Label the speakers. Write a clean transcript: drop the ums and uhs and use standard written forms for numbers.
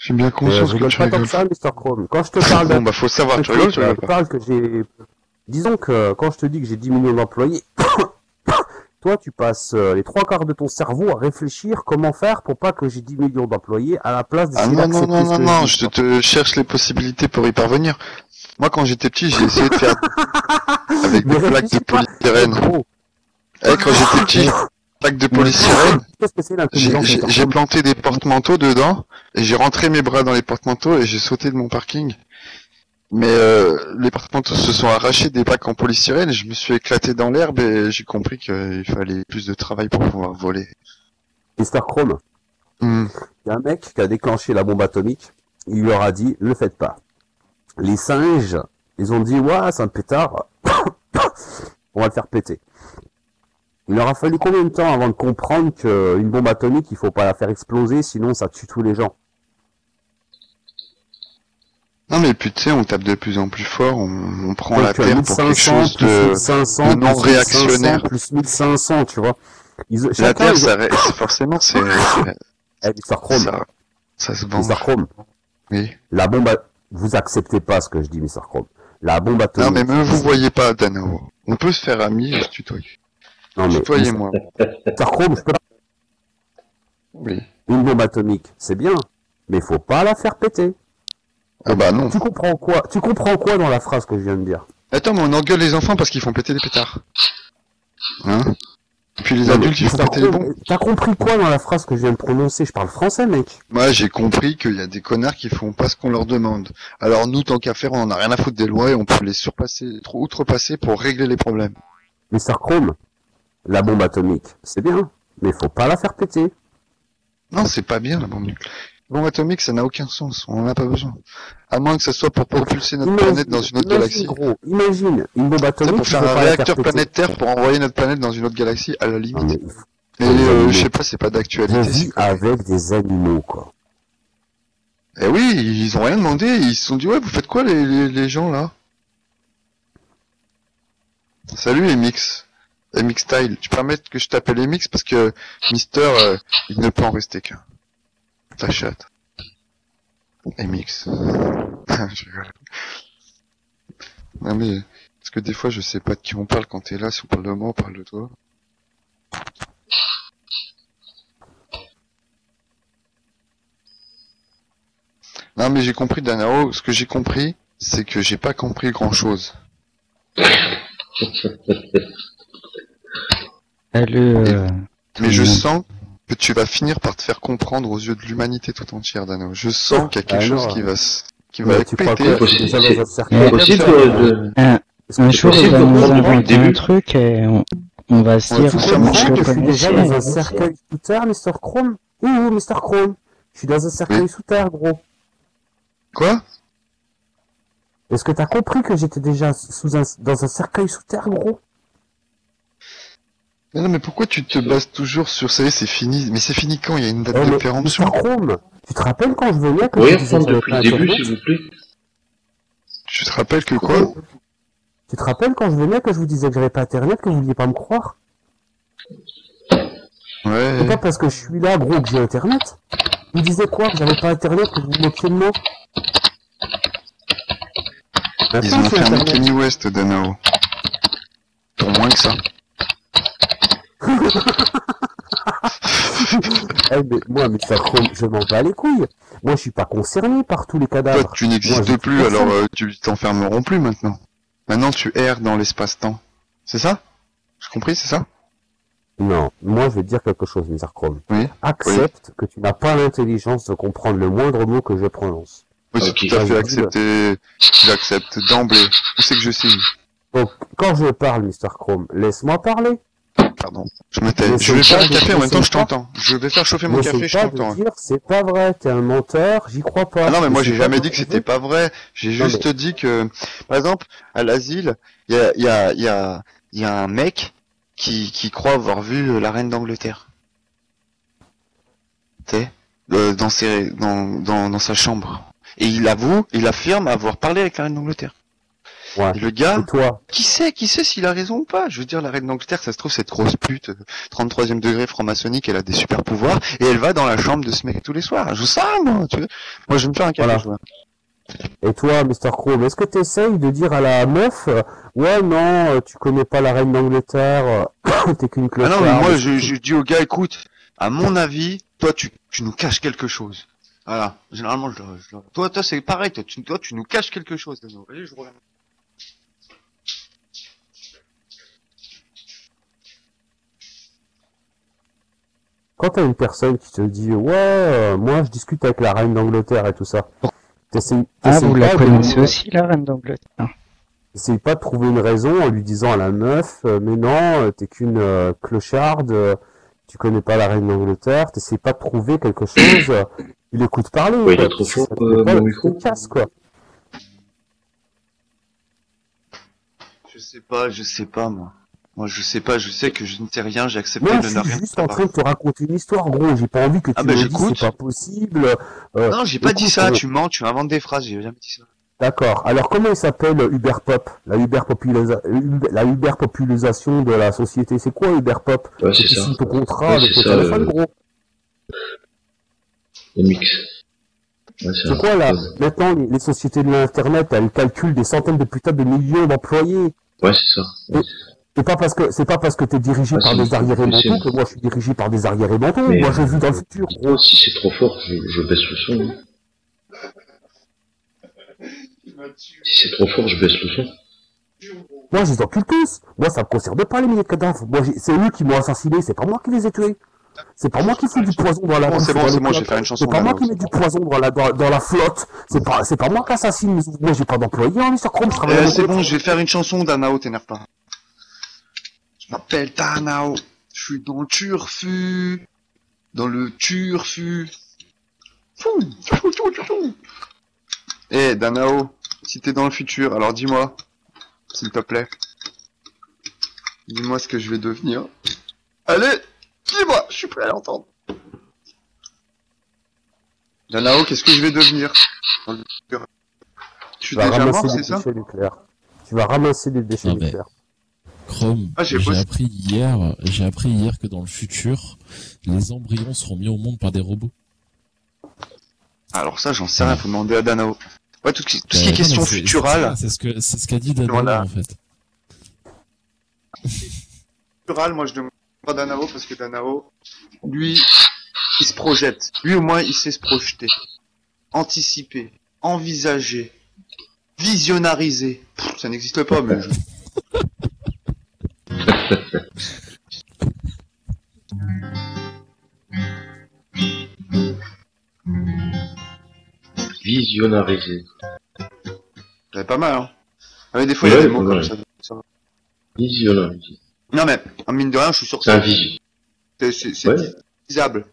Speaker 1: suis bien conscient
Speaker 2: Je
Speaker 1: que
Speaker 2: rigole
Speaker 1: tu
Speaker 2: pas tant
Speaker 1: rigoles.
Speaker 2: que ça, Mr. Chrome. Quand je te parle
Speaker 1: Bon, bah, faut savoir, tu rigoles, tu rigoles
Speaker 2: je
Speaker 1: pas.
Speaker 2: parle que j'ai... Disons que quand je te dis que j'ai 10 millions d'employés, toi, tu passes les 3 quarts de ton cerveau à réfléchir comment faire pour pas que j'ai 10 millions d'employés à la place
Speaker 1: Ah
Speaker 2: d'essayer
Speaker 1: non, non,
Speaker 2: d'accepter
Speaker 1: non,
Speaker 2: ce
Speaker 1: non,
Speaker 2: que
Speaker 1: non,
Speaker 2: je dis.
Speaker 1: je te cherche les possibilités pour y parvenir. Moi, quand j'étais petit, j'ai essayé de faire avec
Speaker 2: Mais
Speaker 1: des plaques de
Speaker 2: réfléchis pas.
Speaker 1: polystyrène.
Speaker 2: Gros,
Speaker 1: Quand j'étais petit, plaques de polystyrène,
Speaker 2: qu'est-ce que c'est l'intelligence, Mr.
Speaker 1: j'ai
Speaker 2: Chrome?
Speaker 1: planté des porte-manteaux dedans, et j'ai rentré mes bras dans les porte-manteaux, et j'ai sauté de mon parking. Mais les porte-manteaux se sont arrachés des plaques en polystyrène, et je me suis éclaté dans l'herbe, et j'ai compris qu'il fallait plus de travail pour pouvoir voler.
Speaker 2: Mr. Chrome,
Speaker 1: Hmm.
Speaker 2: il y a un mec qui a déclenché la bombe atomique. Il leur a dit, le faites pas. Les singes, ils ont dit, ouais, c'est un pétard. On va le faire péter. Il leur a fallu combien de temps avant de comprendre qu'une bombe atomique, il faut pas la faire exploser, sinon ça tue tous les gens.
Speaker 1: Non mais puis tu sais, on tape de plus en plus fort, on prend
Speaker 2: Donc
Speaker 1: la Terre pour quelque
Speaker 2: 1500
Speaker 1: chose
Speaker 2: plus 1500
Speaker 1: de
Speaker 2: plus
Speaker 1: non
Speaker 2: 1500
Speaker 1: réactionnaire.
Speaker 2: plus 1500, tu vois.
Speaker 1: La
Speaker 2: Chacun,
Speaker 1: Terre,
Speaker 2: ils ont...
Speaker 1: forcément,
Speaker 2: Eh, Mr. Chrome,
Speaker 1: ça se
Speaker 2: Mr.
Speaker 1: venge.
Speaker 2: Chrome,
Speaker 1: Oui.
Speaker 2: la bombe... Vous acceptez pas ce que je dis, Mr. Chrome. La bombe atomique...
Speaker 1: Non mais me vous voyez pas, Danao. On peut se faire amis et se tutoyer.
Speaker 2: Non, mais
Speaker 1: Tutoyez-moi.
Speaker 2: Mr. Chrome, je peux pas...
Speaker 1: Oui.
Speaker 2: Une bombe atomique, c'est bien, mais faut pas la faire péter.
Speaker 1: Ah bah non.
Speaker 2: Tu comprends quoi dans la phrase que je viens de dire?
Speaker 1: Attends, mais on engueule les enfants parce qu'ils font péter des pétards. Hein? Et puis les
Speaker 2: Non,
Speaker 1: adultes,
Speaker 2: mais
Speaker 1: ils font
Speaker 2: Mr.
Speaker 1: péter les
Speaker 2: Chrome,
Speaker 1: bombes.
Speaker 2: t'as compris quoi dans la phrase que je viens de prononcer? Je parle français, mec.
Speaker 1: Moi, j'ai compris qu'il y a des connards qui font pas ce qu'on leur demande. Alors nous, tant qu'à faire, on en a rien à foutre des lois et on peut les outrepasser pour régler les problèmes.
Speaker 2: Mr. Chrome, la bombe atomique, c'est bien, mais faut pas la faire péter.
Speaker 1: Non, c'est pas bien la bombe nucléaire. La bombe atomique, ça n'a aucun sens. On en a pas besoin. À moins que ce soit pour propulser notre planète dans une autre galaxie.
Speaker 2: Gros, imagine, une bombe
Speaker 1: Ça,
Speaker 2: atomique,
Speaker 1: pour
Speaker 2: tu
Speaker 1: faire
Speaker 2: peux
Speaker 1: un
Speaker 2: pas la faire
Speaker 1: réacteur
Speaker 2: péter.
Speaker 1: planétaire pour envoyer notre planète dans une autre galaxie, à la
Speaker 2: Non,
Speaker 1: limite.
Speaker 2: mais
Speaker 1: Mais je sais pas, c'est pas
Speaker 2: on
Speaker 1: d'actualité.
Speaker 2: vit
Speaker 1: c'est quoi.
Speaker 2: avec des animaux, quoi.
Speaker 1: Eh oui, ils ont rien demandé. Ils se sont dit, ouais, vous faites quoi les gens là? Salut MX. MX Style. Tu permets que je t'appelle MX parce que Mister, il ne peut en rester qu'un. Ta chatte. MX. Je rigole. Non mais, parce que des fois je sais pas de qui on parle quand t'es là, si on parle de moi, on parle de toi. Non mais j'ai compris Danao, ce que j'ai compris, c'est que j'ai pas compris grand chose. Mais je sens que tu vas finir par te faire comprendre aux yeux de l'humanité tout entière, Danao. Je sens qu'il y a quelque chose qui va
Speaker 2: Tu crois
Speaker 1: péter.
Speaker 2: quoi? Je suis déjà dans un cercle.
Speaker 3: C'est possible de...
Speaker 2: Est-ce que
Speaker 3: Un
Speaker 2: tu
Speaker 3: jour,
Speaker 2: peux
Speaker 3: il va nous
Speaker 2: comprendre
Speaker 3: inventer un truc et on va se
Speaker 1: On va
Speaker 3: dire,
Speaker 1: tous
Speaker 3: on
Speaker 1: faire
Speaker 3: le
Speaker 1: manger
Speaker 2: que je suis déjà dans un
Speaker 3: connaissait.
Speaker 2: cercueil sous terre, Mr. Chrome? Ouh, Mr. Chrome. Je suis dans un cercueil
Speaker 1: Oui.
Speaker 2: sous terre, gros.
Speaker 1: Quoi?
Speaker 2: Est-ce que t'as compris que j'étais déjà dans un cercueil sous terre, gros?
Speaker 1: Mais non mais pourquoi tu te bases toujours sur ça y est, c'est fini? Mais c'est fini quand? Il y a une date
Speaker 2: Eh,
Speaker 1: de
Speaker 2: mais
Speaker 1: péremption.
Speaker 2: Mr. Chrome, tu te rappelles quand je venais que
Speaker 3: Oui,
Speaker 2: je disais que
Speaker 3: reprendre
Speaker 2: j'avais
Speaker 3: depuis
Speaker 2: pas
Speaker 3: le début,
Speaker 2: Internet?
Speaker 3: s'il vous plaît.
Speaker 1: Tu te rappelles que quoi?
Speaker 2: Tu te rappelles quand je venais que je vous disais que j'avais pas Internet, que vous vouliez pas me croire? C'est
Speaker 1: Ouais.
Speaker 2: pas parce que je suis là, gros, que j'ai Internet. Vous disiez quoi? Que j'avais pas Internet, que vous vous moquiez de moi?
Speaker 1: Ils
Speaker 2: Maintenant,
Speaker 1: ont
Speaker 2: j'ai
Speaker 1: fait un
Speaker 2: Internet.
Speaker 1: Kenny West, Danao. Pour moins que ça.
Speaker 2: Eh, mais moi, Mr. Chrome, je m'en bats les couilles. Moi, je suis pas concerné par tous les
Speaker 1: Toi,
Speaker 2: cadavres.
Speaker 1: tu
Speaker 2: Moi,
Speaker 1: n'existes
Speaker 2: j'ai
Speaker 1: plus,
Speaker 2: personne.
Speaker 1: alors tu t'enfermeront plus maintenant. Maintenant, tu erres dans l'espace-temps. C'est ça? J'ai compris, c'est ça?
Speaker 2: Non, moi, je vais te dire quelque chose, Mr. Chrome.
Speaker 1: Oui.
Speaker 2: Accepte que tu n'as pas l'intelligence de comprendre le moindre mot que je prononce.
Speaker 1: Oui, c'est
Speaker 3: Ok.
Speaker 1: tout à fait
Speaker 2: Vas-y,
Speaker 1: accepté. J'accepte d'emblée. Où c'est que je signe?
Speaker 2: Donc, quand je parle, Mr. Chrome, laisse-moi parler.
Speaker 1: Pardon. Je me tais.
Speaker 2: Mais
Speaker 1: Je vais
Speaker 2: c'est
Speaker 1: faire
Speaker 2: pas
Speaker 1: un
Speaker 2: de-
Speaker 1: café en
Speaker 2: mais
Speaker 1: même temps,
Speaker 2: c'est
Speaker 1: je
Speaker 2: pas-
Speaker 1: t'entends. Je vais faire chauffer mon
Speaker 2: N'essaie
Speaker 1: café, je
Speaker 2: pas
Speaker 1: t'entends.
Speaker 2: de dire, c'est pas vrai, t'es un menteur, j'y crois pas.
Speaker 1: Ah non, mais moi j'ai
Speaker 2: N'essaie
Speaker 1: jamais
Speaker 2: pas
Speaker 1: dit
Speaker 2: de
Speaker 1: que c'était
Speaker 2: prouver.
Speaker 1: pas vrai. J'ai
Speaker 2: Non,
Speaker 1: juste dit que, par exemple, à l'asile, il y a un mec qui croit avoir vu la reine d'Angleterre. Tu sais, dans sa chambre. Et il affirme avoir parlé avec la reine d'Angleterre.
Speaker 2: Ouais.
Speaker 1: Et le gars,
Speaker 2: Et toi?
Speaker 1: qui sait s'il a raison ou pas? Je veux dire, la reine d'Angleterre, ça se trouve, cette grosse pute, 33e degré franc-maçonnique, elle a des super pouvoirs, et elle va dans la chambre de ce mec tous les soirs. Je veux ça, moi, tu vois. Moi, je vais me faire un café,
Speaker 2: Voilà.
Speaker 1: je vois.
Speaker 2: Et toi, Mr. Chrome, est-ce que tu essayes de dire à la meuf, ouais, non, tu connais pas la reine d'Angleterre, t'es qu'une
Speaker 1: Ah
Speaker 2: clocharde.
Speaker 1: non, mais moi, je dis au gars, écoute, à mon avis, toi, tu nous caches quelque chose. Voilà. Généralement, toi, c'est pareil, toi, tu nous caches quelque chose, Dano. Vas-y, je reviens.
Speaker 2: Quand t'as une personne qui te dit, ouais, moi je discute avec la reine d'Angleterre et tout ça, t'essayes
Speaker 3: vous la
Speaker 2: pas
Speaker 3: connaissez aussi, la reine d'Angleterre?
Speaker 2: t'essayes pas de trouver une raison en lui disant à la meuf, mais non, t'es qu'une clocharde, tu connais pas la reine d'Angleterre, t'essayes pas de trouver quelque chose, tu l'écoutes parler,
Speaker 4: Ouais, il
Speaker 2: quoi.
Speaker 4: est trop fort,
Speaker 2: Ça te plaît pas,
Speaker 4: mon
Speaker 2: tu
Speaker 4: micro.
Speaker 2: te casses, quoi.
Speaker 1: Je sais pas, moi. Moi, je sais pas, je sais que je ne sais rien, j'ai accepté
Speaker 2: Moi,
Speaker 1: de
Speaker 2: je
Speaker 1: ne
Speaker 2: suis
Speaker 1: rien
Speaker 2: juste en
Speaker 1: savoir.
Speaker 2: train de te raconter une histoire, gros. J'ai pas envie que tu
Speaker 1: Ah, ben,
Speaker 2: me dises
Speaker 1: j'écoute.
Speaker 2: c'est pas possible.
Speaker 1: Non, j'ai pas dit
Speaker 2: écoute,
Speaker 1: ça, tu mens, tu inventes des phrases, j'ai jamais dit ça.
Speaker 2: D'accord. Alors, comment il s'appelle Uberpop? La Uberpopulisation de la société. C'est quoi Uberpop?
Speaker 4: Ouais,
Speaker 2: C'est
Speaker 4: c'est
Speaker 2: tu
Speaker 4: ça.
Speaker 2: signes ton contrat
Speaker 4: Ouais,
Speaker 2: avec
Speaker 4: c'est
Speaker 2: ton
Speaker 4: ça,
Speaker 2: téléphone, gros.
Speaker 4: Le mix. Ouais,
Speaker 2: C'est quoi là?
Speaker 4: Ouais,
Speaker 2: Maintenant, les sociétés de l'internet, elles calculent des centaines de putains de millions d'employés.
Speaker 4: ouais, c'est ça. Ouais.
Speaker 2: C'est pas parce que t'es dirigé
Speaker 4: Ah,
Speaker 2: par
Speaker 4: si,
Speaker 2: des arriérés
Speaker 4: je sais.
Speaker 2: mentaux que moi je suis dirigé par des arriérés mentaux.
Speaker 4: Mais,
Speaker 2: Moi je vis dans le futur, gros.
Speaker 4: Si c'est trop fort, je baisse le son. Hein. Si c'est trop fort, je baisse le son.
Speaker 2: Moi, je les encule tous. Moi, ça me concerne pas, les milliers de cadavres. Moi, c'est eux qui m'ont assassiné. C'est pas moi qui les ai tués. C'est pas moi qui fous du poison dans la
Speaker 1: Bon,
Speaker 2: bouffe,
Speaker 1: c'est
Speaker 2: dans
Speaker 1: bon,
Speaker 2: les
Speaker 1: je vais
Speaker 2: clopes.
Speaker 1: faire une chanson.
Speaker 2: C'est pas moi
Speaker 1: Dano.
Speaker 2: qui mets du poison dans la flotte. C'est pas moi qui assassine. Moi, j'ai pas d'employé, hein, Mr. Chrome, je travaille à mon
Speaker 1: C'est
Speaker 2: compte.
Speaker 1: bon, je vais faire une chanson, Danao, t'énerve pas. Je m'appelle Danao, je suis dans le turfu. Dans le turfu. Fou, fou, fou, fou, fou. Eh, Danao, si t'es dans le futur, alors dis-moi, s'il te plaît. Dis-moi ce que je vais devenir. Allez, dis-moi, je suis prêt à l'entendre. Danao, qu'est-ce que je vais devenir dans le futur? Je suis
Speaker 2: Tu vas
Speaker 1: déjà
Speaker 2: ramasser
Speaker 1: mort,
Speaker 2: des
Speaker 1: c'est ça?
Speaker 2: déchets nucléaires. Tu vas ramasser des déchets
Speaker 5: Non, mais-
Speaker 2: nucléaires.
Speaker 5: Chrome,
Speaker 1: Ah, j'ai
Speaker 5: j'ai
Speaker 1: bossé.
Speaker 5: appris hier que dans le futur, les embryons seront mis au monde par des robots.
Speaker 1: Alors ça, j'en sais rien, faut demander à Danao. Ouais, tout ce qui est
Speaker 5: Non,
Speaker 1: question
Speaker 5: mais c'est-
Speaker 1: futurale.
Speaker 5: C'est ce qu'a dit Dano
Speaker 1: Voilà.
Speaker 5: en fait.
Speaker 1: Futurale, moi je demande à Danao parce que Danao, lui, il se projette. Lui au moins, il sait se projeter. Anticiper, envisager, visionnariser. Pff, ça n'existe pas, mais je...
Speaker 4: Visionnarisé.
Speaker 1: C'est pas mal, hein. Ah, mais des fois, il y a
Speaker 4: Ouais,
Speaker 1: des mots
Speaker 4: ouais.
Speaker 1: comme ça.
Speaker 4: Visionnarisé.
Speaker 1: Non mais, en mine de rien, je suis sûr que
Speaker 4: C'est un vision.
Speaker 1: c'est
Speaker 4: Ouais.
Speaker 1: utilisable.